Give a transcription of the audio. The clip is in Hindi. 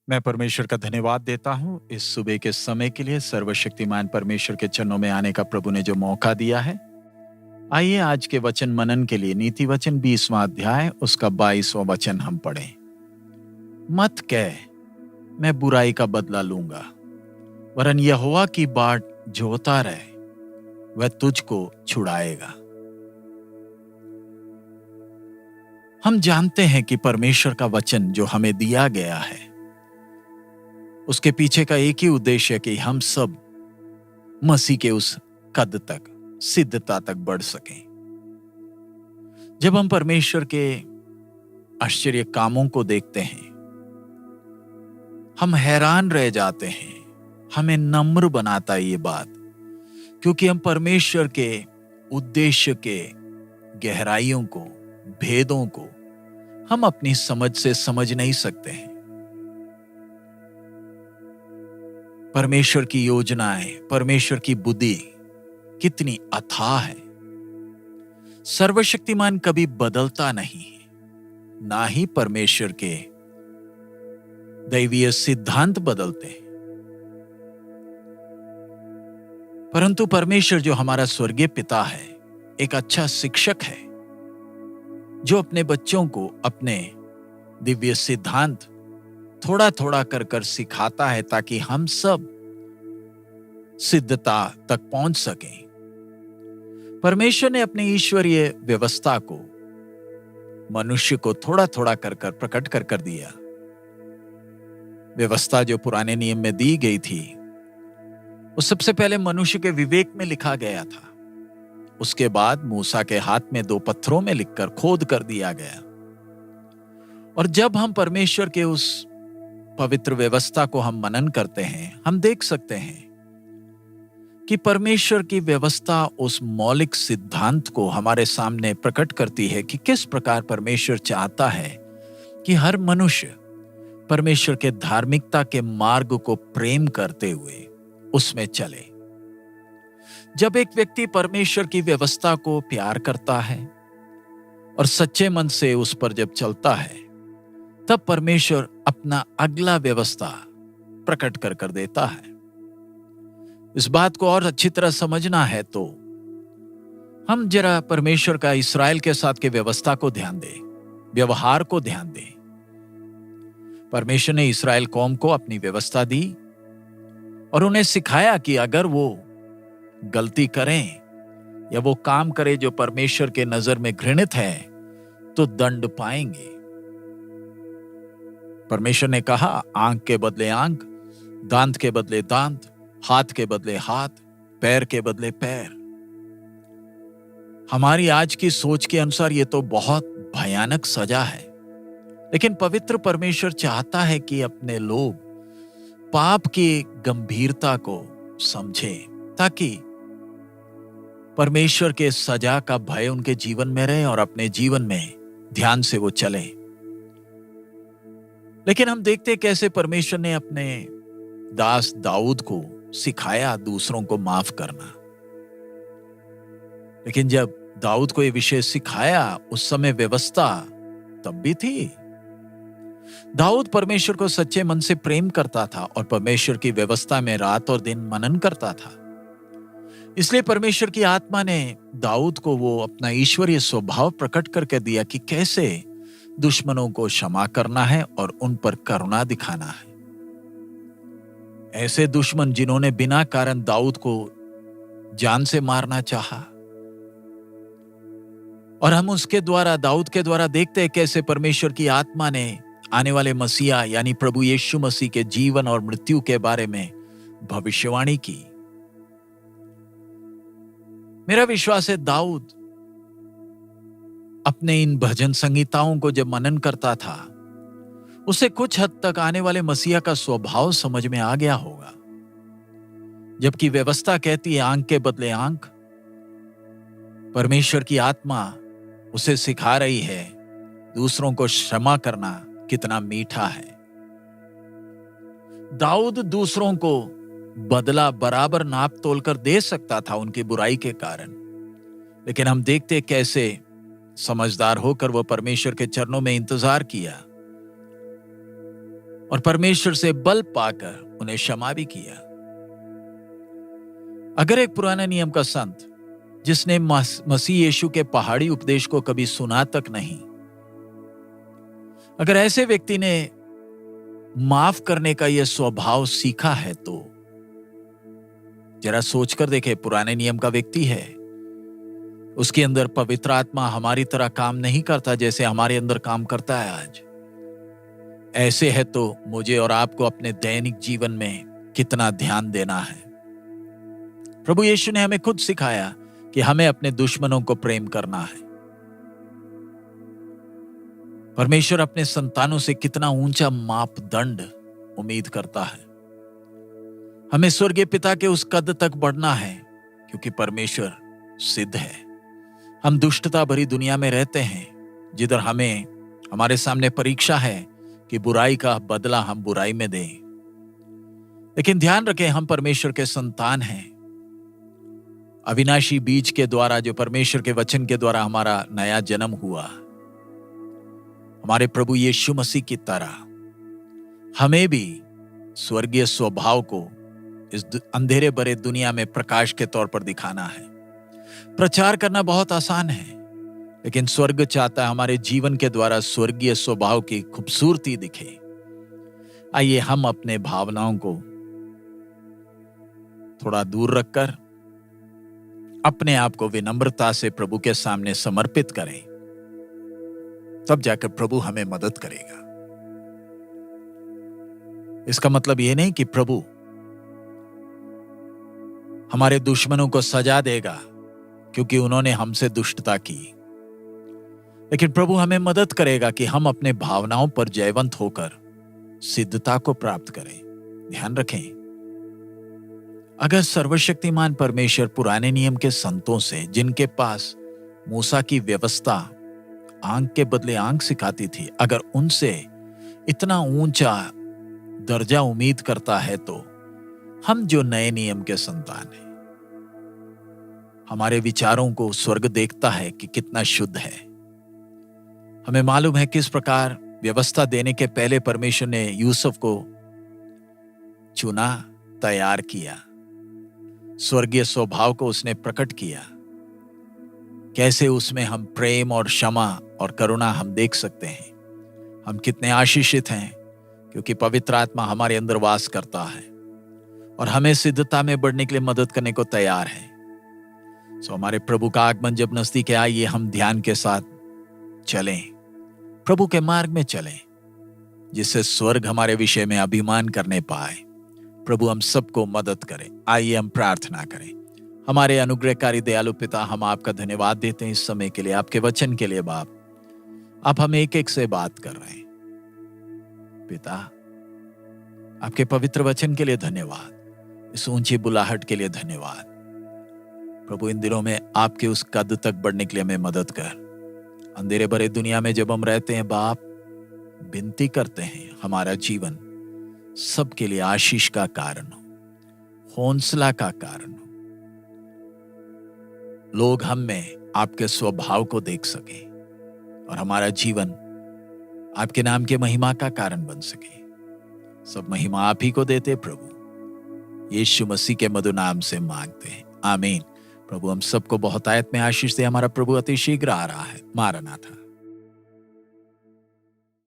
मैं परमेश्वर का धन्यवाद देता हूँ इस सुबह के समय के लिए। सर्वशक्तिमान परमेश्वर के चरणों में आने का प्रभु ने जो मौका दिया है। आइए आज के वचन मनन के लिए नीति वचन 20वां अध्याय उसका 22वां वचन हम पढ़ें। मत कह मैं बुराई का बदला लूंगा, वरन यहोवा की बाट जोता रहे, वह तुझको छुड़ाएगा। हम जानते हैं कि परमेश्वर का वचन जो हमें दिया गया है, उसके पीछे का एक ही उद्देश्य है कि हम सब मसीह के उस कद तक, सिद्धता तक बढ़ सकें। जब हम परमेश्वर के आश्चर्य कामों को देखते हैं, हम हैरान रह जाते हैं। हमें नम्र बनाता है ये बात, क्योंकि हम परमेश्वर के उद्देश्य के गहराइयों को, भेदों को हम अपनी समझ से समझ नहीं सकते हैं। परमेश्वर की योजनाएं, परमेश्वर की बुद्धि कितनी अथाह है। सर्वशक्तिमान कभी बदलता नहीं है, ना ही परमेश्वर के दैवीय सिद्धांत बदलते हैं। परंतु परमेश्वर जो हमारा स्वर्गीय पिता है, एक अच्छा शिक्षक है, जो अपने बच्चों को अपने दिव्य सिद्धांत थोड़ा थोड़ा कर कर सिखाता है, ताकि हम सब सिद्धता तक पहुंच सकें। परमेश्वर ने अपनी ईश्वरीय व्यवस्था को मनुष्य को थोड़ा थोड़ा कर कर प्रकट कर कर दिया। व्यवस्था जो पुराने नियम में दी गई थी, वो सबसे पहले मनुष्य के विवेक में लिखा गया था। उसके बाद मूसा के हाथ में 2 पत्थरों में लिखकर खोद कर दिया गया। और जब हम परमेश्वर के उस पवित्र व्यवस्था को हम मनन करते हैं, हम देख सकते हैं कि परमेश्वर की व्यवस्था उस मौलिक सिद्धांत को हमारे सामने प्रकट करती है कि किस प्रकार परमेश्वर चाहता है कि हर मनुष्य परमेश्वर के धार्मिकता के मार्ग को प्रेम करते हुए उसमें चले। जब एक व्यक्ति परमेश्वर की व्यवस्था को प्यार करता है और सच्चे मन से उस पर जब चलता है, तब परमेश्वर अपना अगला व्यवस्था प्रकट कर कर देता है। इस बात को और अच्छी तरह समझना है तो हम जरा परमेश्वर का इस्राएल के साथ के व्यवस्था को ध्यान दें, व्यवहार को ध्यान दें। परमेश्वर ने इस्राएल कौम को अपनी व्यवस्था दी और उन्हें सिखाया कि अगर वो गलती करें या वो काम करें जो परमेश्वर के नजर में घृणित है, तो दंड पाएंगे। परमेश्वर ने कहा, आंख के बदले आंख, दांत के बदले दांत, हाथ के बदले हाथ, पैर के बदले पैर। हमारी आज की सोच के अनुसार ये तो बहुत भयानक सजा है, लेकिन पवित्र परमेश्वर चाहता है कि अपने लोग पाप की गंभीरता को समझें, ताकि परमेश्वर के सजा का भय उनके जीवन में रहे और अपने जीवन में ध्यान से वो चले। लेकिन हम देखते कैसे परमेश्वर ने अपने दास दाऊद को सिखाया दूसरों को माफ करना। लेकिन जब दाऊद को ये विषय सिखाया, उस समय व्यवस्था तब भी थी। दाऊद परमेश्वर को सच्चे मन से प्रेम करता था और परमेश्वर की व्यवस्था में रात और दिन मनन करता था। इसलिए परमेश्वर की आत्मा ने दाऊद को वो अपना ईश्वरीय स्वभाव प्रकट करके दिया कि कैसे दुश्मनों को क्षमा करना है और उन पर करुणा दिखाना है। ऐसे दुश्मन जिन्होंने बिना कारण दाऊद को जान से मारना चाहा, और हम उसके द्वारा, दाऊद के द्वारा देखते हैं कैसे परमेश्वर की आत्मा ने आने वाले मसीहा यानी प्रभु यीशु मसीह के जीवन और मृत्यु के बारे में भविष्यवाणी की। मेरा विश्वास है दाऊद अपने इन भजन संगीताओं को जब मनन करता था, उसे कुछ हद तक आने वाले मसीहा का स्वभाव समझ में आ गया होगा। जबकि व्यवस्था कहती है आंख के बदले आंख, परमेश्वर की आत्मा उसे सिखा रही है दूसरों को क्षमा करना कितना मीठा है। दाऊद दूसरों को बदला बराबर नाप तोल कर दे सकता था उनकी बुराई के कारण, लेकिन हम देखते कैसे समझदार होकर वो परमेश्वर के चरणों में इंतजार किया और परमेश्वर से बल पाकर उन्हें क्षमा भी किया। अगर एक पुराने नियम का संत जिसने मसीह यीशु के पहाड़ी उपदेश को कभी सुना तक नहीं, अगर ऐसे व्यक्ति ने माफ करने का यह स्वभाव सीखा है, तो जरा सोचकर देखे, पुराने नियम का व्यक्ति है, उसके अंदर पवित्र आत्मा हमारी तरह काम नहीं करता जैसे हमारे अंदर काम करता है आज। ऐसे है तो मुझे और आपको अपने दैनिक जीवन में कितना ध्यान देना है। प्रभु यीशु ने हमें खुद सिखाया कि हमें अपने दुश्मनों को प्रेम करना है। परमेश्वर अपने संतानों से कितना ऊंचा मापदंड उम्मीद करता है। हमें स्वर्गीय पिता के उस कद तक बढ़ना है, क्योंकि परमेश्वर सिद्ध है। हम दुष्टता भरी दुनिया में रहते हैं, जिधर हमारे सामने परीक्षा है कि बुराई का बदला हम बुराई में दें। लेकिन ध्यान रखें, हम परमेश्वर के संतान हैं। अविनाशी बीज के द्वारा, जो परमेश्वर के वचन के द्वारा हमारा नया जन्म हुआ, हमारे प्रभु यीशु मसीह की तरह हमें भी स्वर्गीय स्वभाव को इस अंधेरे भरे दुनिया में प्रकाश के तौर पर दिखाना है। प्रचार करना बहुत आसान है, लेकिन स्वर्ग चाहता है हमारे जीवन के द्वारा स्वर्गीय स्वभाव की खूबसूरती दिखे। आइए हम अपने भावनाओं को थोड़ा दूर रखकर अपने आप को विनम्रता से प्रभु के सामने समर्पित करें, तब जाकर प्रभु हमें मदद करेगा। इसका मतलब यह नहीं कि प्रभु हमारे दुश्मनों को सजा देगा क्योंकि उन्होंने हमसे दुष्टता की, लेकिन प्रभु हमें मदद करेगा कि हम अपने भावनाओं पर जयवंत होकर सिद्धता को प्राप्त करें। ध्यान रखें, अगर सर्वशक्तिमान परमेश्वर पुराने नियम के संतों से, जिनके पास मूसा की व्यवस्था आंख के बदले आंख सिखाती थी, अगर उनसे इतना ऊंचा दर्जा उम्मीद करता है, तो हम जो नए नियम के संतान हैं, हमारे विचारों को स्वर्ग देखता है कि कितना शुद्ध है। हमें मालूम है किस प्रकार व्यवस्था देने के पहले परमेश्वर ने यूसुफ को चुना, तैयार किया, स्वर्गीय स्वभाव को उसने प्रकट किया। कैसे उसमें हम प्रेम और क्षमा और करुणा हम देख सकते हैं। हम कितने आशीषित हैं, क्योंकि पवित्र आत्मा हमारे अंदर वास करता है और हमें सिद्धता में बढ़ने के लिए मदद करने को तैयार है। सो हमारे प्रभु का आगमन जब नजदीक है, आइए हम ध्यान के साथ चलें, प्रभु के मार्ग में चलें, जिससे स्वर्ग हमारे विषय में अभिमान करने पाए। प्रभु हम सबको मदद करें। आइए हम प्रार्थना करें। हमारे अनुग्रहकारी दयालु पिता, हम आपका धन्यवाद देते हैं इस समय के लिए, आपके वचन के लिए। बाप, आप हम एक एक से बात कर रहे हैं। पिता, आपके पवित्र वचन के लिए धन्यवाद, इस ऊंची बुलाहट के लिए धन्यवाद। प्रभु, इन दिनों में आपके उस कद तक बढ़ने के लिए हमें मदद कर। अंधेरे भरे दुनिया में जब हम रहते हैं बाप, विनती करते हैं हमारा जीवन सबके लिए आशीष का कारण हो, हौसला का कारण हो। लोग हम में आपके स्वभाव को देख सके और हमारा जीवन आपके नाम के महिमा का कारण बन सके। सब महिमा आप ही को देते प्रभु, यीशु मसीह के मधुर नाम से मांगते हैं, आमीन। प्रभु हम सबको बहुत आयत में आशीष दे। हमारा प्रभु अति शीघ्र आ रहा है। मारनाथा।